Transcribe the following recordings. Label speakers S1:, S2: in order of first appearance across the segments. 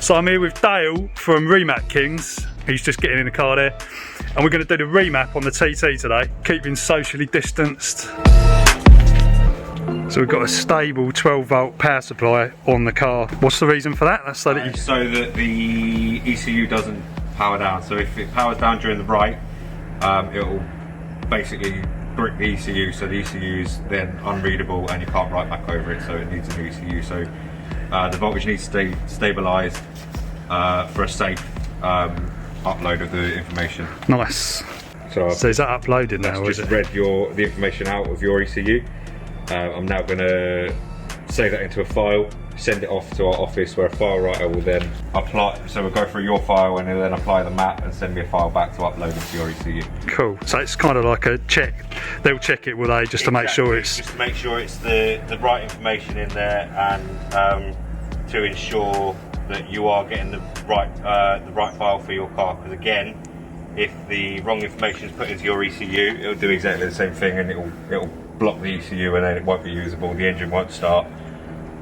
S1: So I'm here with Dale from Remap Kings. He's just getting in the car there. And we're going to do the remap on the TT today, keeping socially distanced. So we've got a stable 12 volt power supply on the car. What's the reason for that? That's so that,
S2: so that the ECU doesn't power down. So if it powers down during the write, it will basically brick the ECU, so the ECU is then unreadable and you can't write back over it, so it needs a new ECU. So the voltage needs to stay stabilised for a safe upload of the information.
S1: Nice.
S2: So
S1: is that uploaded now?
S2: Just read the information out of your ECU. I'm now going to save that into a file, send it off to our office where a file writer will then apply. So we'll go through your file and then apply the map and send me a file back to upload it to your ECU.
S1: Cool. So it's kind of like a check. They'll check it, will they, just to make sure it's
S2: just to make sure it's the right information in there, and to ensure that you are getting the right file for your car. Because again, if the wrong information is put into your ECU, it'll do exactly the same thing, and it'll block the ECU, and then it won't be usable. The engine won't start.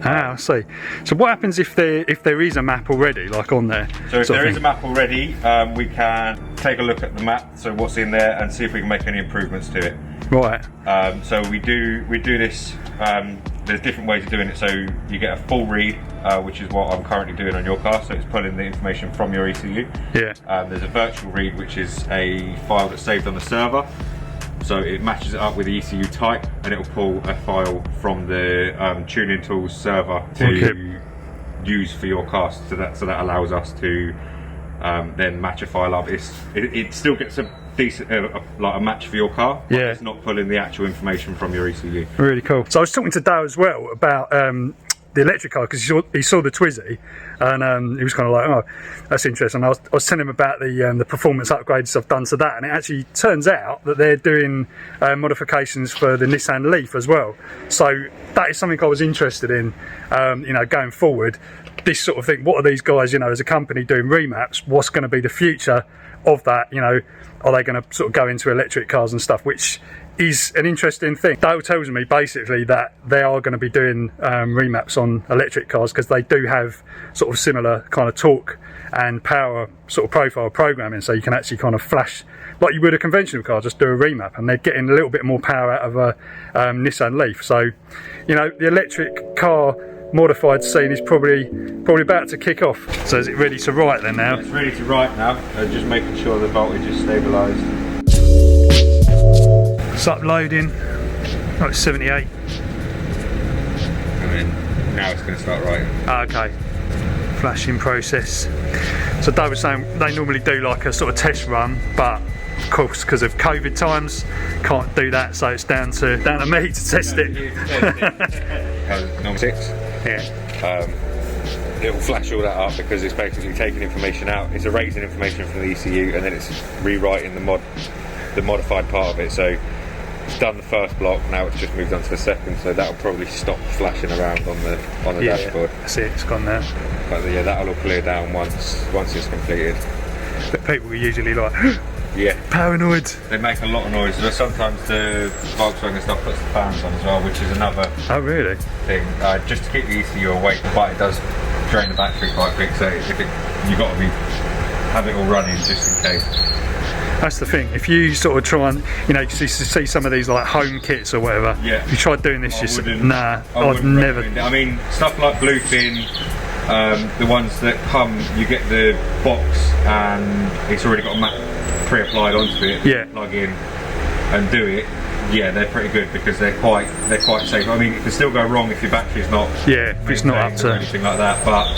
S1: Ah, I see. So what happens if there is a map already, like on there?
S2: So if there is a map already, we can take a look at the map, so what's in there, and see if we can make any improvements to it.
S1: Right.
S2: So we do this. There's different ways of doing it. So you get a full read, which is what I'm currently doing on your car. So it's pulling the information from your ECU. Yeah. There's a virtual read, which is a file that's saved on the server. So it matches it up with the ECU type, and it will pull a file from the tuning tools server to use for your car. So that allows us to then match a file up. It still gets a decent like a match for your car. But it's not pulling the actual information from your ECU. Really cool.
S1: So I was talking to Dale as well about the electric car, because he saw the Twizy, and he was kind of like, oh, that's interesting. I was telling him about the performance upgrades I've done to that, and it actually turns out that they're doing modifications for the Nissan Leaf as well. So that is something I was interested in, you know, going forward. This sort of thing, what are these guys, you know, as a company doing remaps, what's going to be the future of that? You know, are they going to sort of go into electric cars and stuff, which is an interesting thing. Dale tells me basically that they are going to be doing remaps on electric cars, because they do have sort of similar kind of torque and power sort of profile programming, so you can actually kind of flash like you would a conventional car, just do a remap, and they're getting a little bit more power out of a Nissan Leaf. So, you know, the electric car modified scene is probably about to kick off. So is it ready to write then now?
S2: It's ready to write now, just making sure the voltage is stabilised.
S1: It's uploading, like 78.
S2: And then now it's going to start writing.
S1: Okay, flashing process. So Dave was saying they normally do like a sort of test run, but of course because of COVID times can't do that, so it's down to me to test it.
S2: Number 6.
S1: Yeah.
S2: It will flash all that up, because it's basically taking information out. It's erasing information from the ECU, and then it's rewriting the modified part of it. So it's done the first block, now it's just moved on to the second, so that'll probably stop flashing around on the dashboard.
S1: That's it, it's gone now.
S2: But yeah, that'll all clear down once it's completed.
S1: But people are usually like,
S2: yeah,
S1: paranoid.
S2: They make a lot of noise, but sometimes the Volkswagen stuff puts the fans on as well, which is another thing, just to keep the ECU awake, but it does drain the battery quite quick, so you've got to have it all running just in case.
S1: That's the thing. If you sort of try and, you know, you see some of these like home kits or whatever. Yeah. If you tried doing this, I'd never.
S2: I mean, stuff like Bluefin, the ones that come, you get the box and it's already got a map pre-applied onto it. Yeah. Plug in and do it. Yeah, they're pretty good, because they're quite safe. I mean, it can still go wrong if your battery's not.
S1: Yeah, if it's not up to
S2: anything like that, but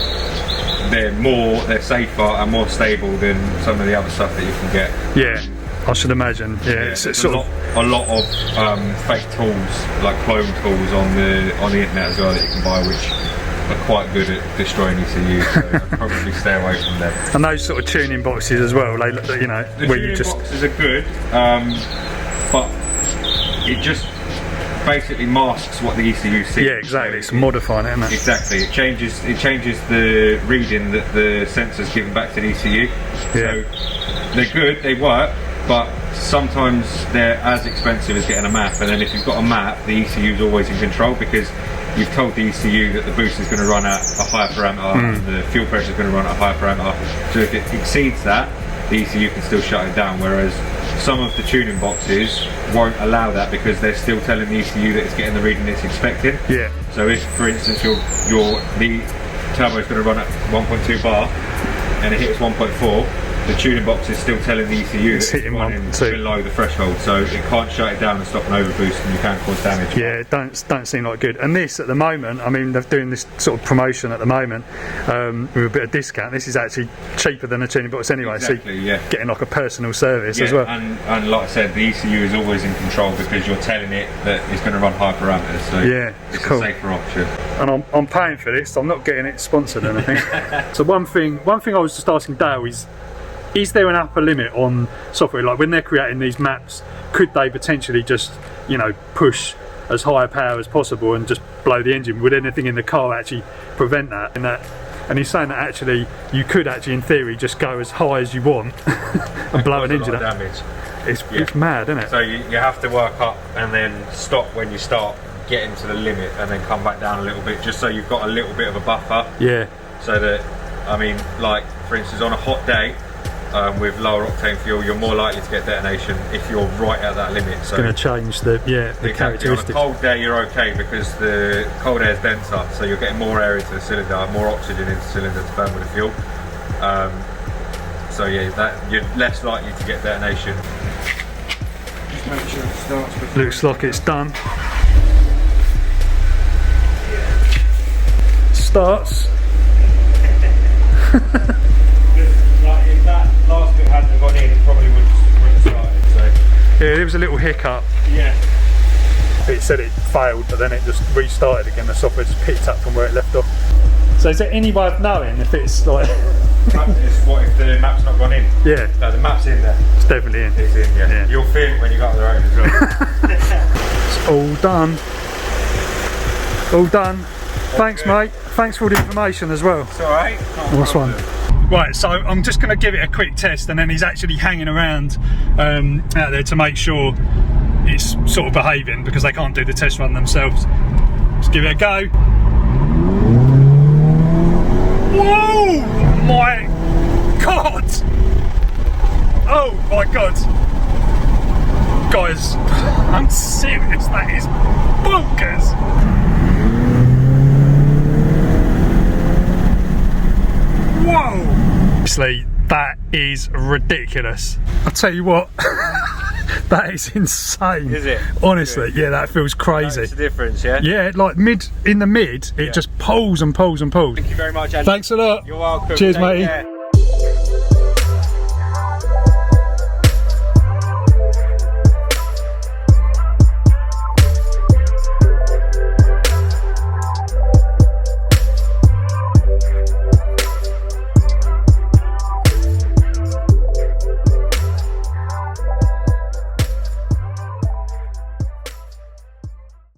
S2: they're safer and more stable than some of the other stuff that you can get.
S1: Yeah, I should imagine. Yeah, it's sort of
S2: a lot of fake tools, like clone tools on the internet as well that you can buy, which are quite good at destroying ECUs. So I'd probably stay away from them.
S1: And those sort of tuning boxes as well. They, you know,
S2: the tuning boxes are good, but it just basically masks what the ECU sees.
S1: Yeah, exactly. It's modifying it, isn't it?
S2: Exactly. It changes the reading that the sensor's giving back to the ECU. Yeah. So they're good, they work, but sometimes they're as expensive as getting a map. And then if you've got a map, the ECU's always in control, because you've told the ECU that the boost is going to run at a higher parameter and the fuel pressure is going to run at a higher parameter. So if it exceeds that, the ECU can still shut it down, whereas some of the tuning boxes won't allow that because they're still telling the ECU that it's getting the reading it's expecting.
S1: Yeah.
S2: So if, for instance, the turbo is going to run at 1.2 bar and it hits 1.4, the tuning box is still telling the ECU that it's running below the threshold, so it can't shut it down and stop an overboost, and you can cause damage.
S1: Yeah, it don't seem like good. And this at the moment, I mean, they're doing this sort of promotion at the moment with a bit of discount. This is actually cheaper than a tuning box anyway.
S2: Exactly,
S1: so you're getting like a personal service as well.
S2: And like I said, the ECU is always in control because you're telling it that it's going to run high parameters. So
S1: yeah,
S2: it's
S1: cool.
S2: a safer option.
S1: And I'm paying for this. I'm not getting it sponsored or anything. So one thing I was just asking Dale is there an upper limit on software? Like when they're creating these maps, could they potentially just, you know, push as high a power as possible and just blow the engine? Would anything in the car actually prevent that? And he's saying that actually you could actually, in theory, just go as high as you want and blow an engine up.
S2: Damage.
S1: It's mad, isn't it?
S2: So you have to work up and then stop when you start getting to the limit, and then come back down a little bit, just so you've got a little bit of a buffer.
S1: Yeah.
S2: So that, I mean, like for instance, on a hot day, with lower octane fuel, you're more likely to get detonation if you're right at that limit. So
S1: it's going to change the characteristics.
S2: On a cold day, you're okay because the cold air is denser, so you're getting more air into the cylinder, more oxygen into the cylinder to burn with the fuel. So yeah, you're less likely to get detonation. Just make sure it starts.
S1: Looks like it's done. Starts.
S2: Like if that last bit hadn't gone in, it probably wouldn't have started. So
S1: yeah, there was a little hiccup.
S2: Yeah.
S1: It said it failed, but then it just restarted again. The software just picked up from where it left off. So is there any way of knowing if it's like?
S2: It's what if the map's not gone in?
S1: Yeah.
S2: No, the map's in there.
S1: It's definitely in.
S2: It's in. Yeah. You'll feel it when you go up the road as well.
S1: It's all done. All done. Thanks, mate. Thanks for all the information as well.
S2: It's alright.
S1: Nice one. Right, so I'm just going to give it a quick test, and then he's actually hanging around out there to make sure it's sort of behaving, because they can't do the test run themselves. Let's give it a go. Whoa! My God! Oh my God! Guys, I'm serious, that is bonkers! Whoa! Honestly, that is ridiculous. I'll tell you what, that is insane.
S2: Is it?
S1: Honestly, yeah, that feels crazy.
S2: That's the difference, yeah?
S1: Yeah, like in the mid, it just pulls and pulls and pulls.
S2: Thank you very much, Andy.
S1: Thanks a lot.
S2: You're welcome.
S1: Cheers,
S2: Take
S1: matey.
S2: care.